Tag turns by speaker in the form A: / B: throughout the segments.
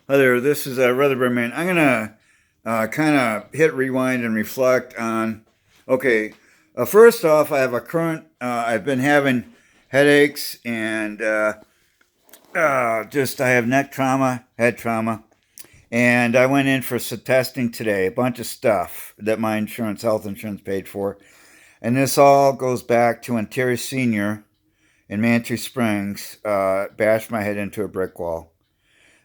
A: Hi there, this is Rutherford Man. I'm going to kind of hit rewind and reflect on. Okay, first off, I have a current, I've been having headaches and I have neck trauma, head trauma. And I went in for some testing today, a bunch of stuff that my health insurance paid for. And this all goes back to when Teri Senior in Manitou Springs bashed my head into a brick wall.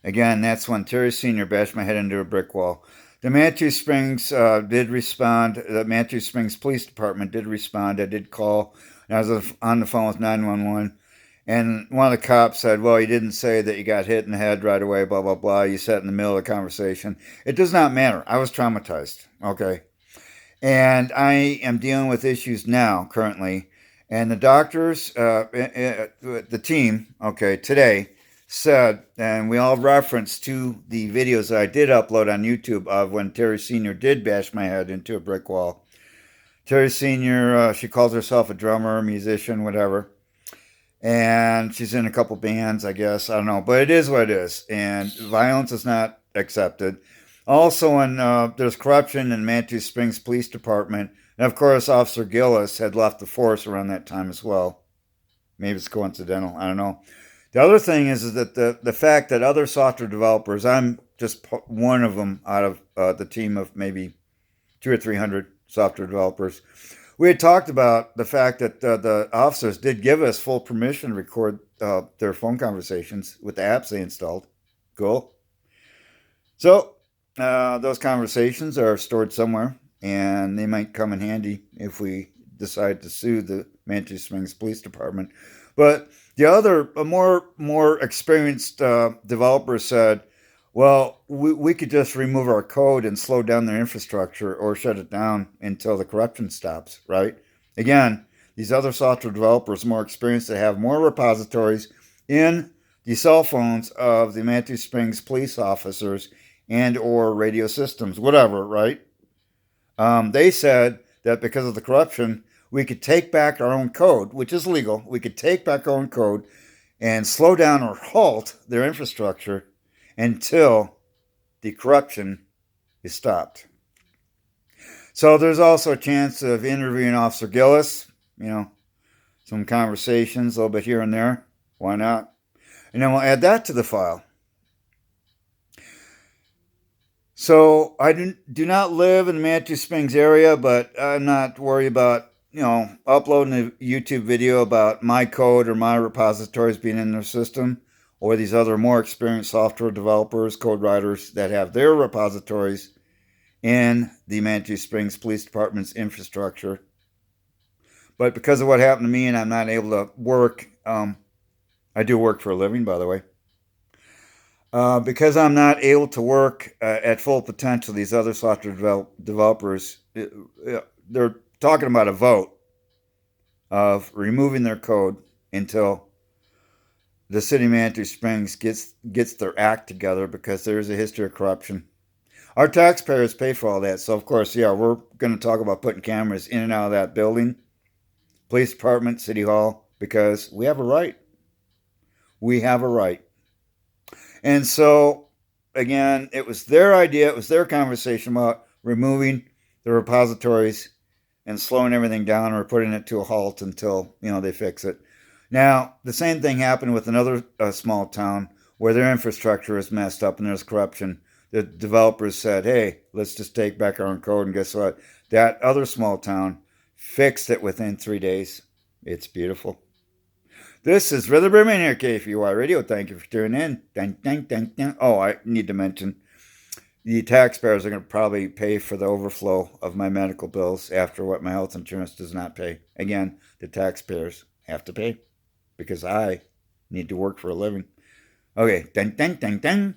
A: Again, that's when Teri Senior bashed my head into a brick wall. The Manitou Springs did respond. The Manitou Springs Police Department did respond. I did call. I was on the phone with 911. And one of the cops said, well, you didn't say that you got hit in the head right away, blah, blah, blah. You sat in the middle of the conversation. It does not matter. I was traumatized. Okay. And I am dealing with issues now, currently. And the doctors, the team, okay, today said, and we all referenced to the videos that I did upload on YouTube of when Teri Senior did bash my head into a brick wall. Teri Senior, she calls herself a drummer, musician, whatever. And she's in a couple bands, I guess. I don't know. But it is what it is. And violence is not accepted. Also, when there's corruption in Manitou Springs Police Department, and of course, Officer Gillis had left the force around that time as well. Maybe it's coincidental. I don't know. The other thing is that the fact that other software developers, I'm just one of them out of the team of maybe two or 300 software developers. We had talked about the fact that the officers did give us full permission to record their phone conversations with the apps they installed. Cool. So those conversations are stored somewhere, and they might come in handy if we decide to sue the Manitou Springs Police Department. But the other, a more experienced developer said, well, we could just remove our code and slow down their infrastructure or shut it down until the corruption stops, right? Again, these other software developers, more experienced, they have more repositories in the cell phones of the Manitou Springs police officers and or radio systems, whatever, right? They said that because of the corruption, we could take back our own code, which is legal. We could take back our own code and slow down or halt their infrastructure until the corruption is stopped. So there's also a chance of interviewing Officer Gillis, some conversations, a little bit here and there. Why not? And then we'll add that to the file. So I do not live in the Manitou Springs area, but I'm not worried about, uploading a YouTube video about my code or my repositories being in their system, or these other more experienced software developers, code writers that have their repositories in the Manitou Springs Police Department's infrastructure. But because of what happened to me and I'm not able to work, I do work for a living, by the way. Because I'm not able to work at full potential, these other software developers, they're talking about a vote of removing their code until the city of Manitou Springs gets their act together, because there's a history of corruption. Our taxpayers pay for all that, so of course, yeah, we're going to talk about putting cameras in and out of that building, police department, city hall, because we have a right. We have a right. And so, again, it was their idea, it was their conversation about removing the repositories and slowing everything down or putting it to a halt until, they fix it. Now, the same thing happened with another small town where their infrastructure is messed up and there's corruption. The developers said, hey, let's just take back our own code. And guess what? That other small town fixed it within 3 days. It's beautiful. This is Rhythm Berman here, KFUY Radio. Thank you for tuning in. Dun, dun, dun, dun. Oh, I need to mention the taxpayers are going to probably pay for the overflow of my medical bills after what my health insurance does not pay. Again, the taxpayers have to pay because I need to work for a living. Okay, dun, dun, dun, dun.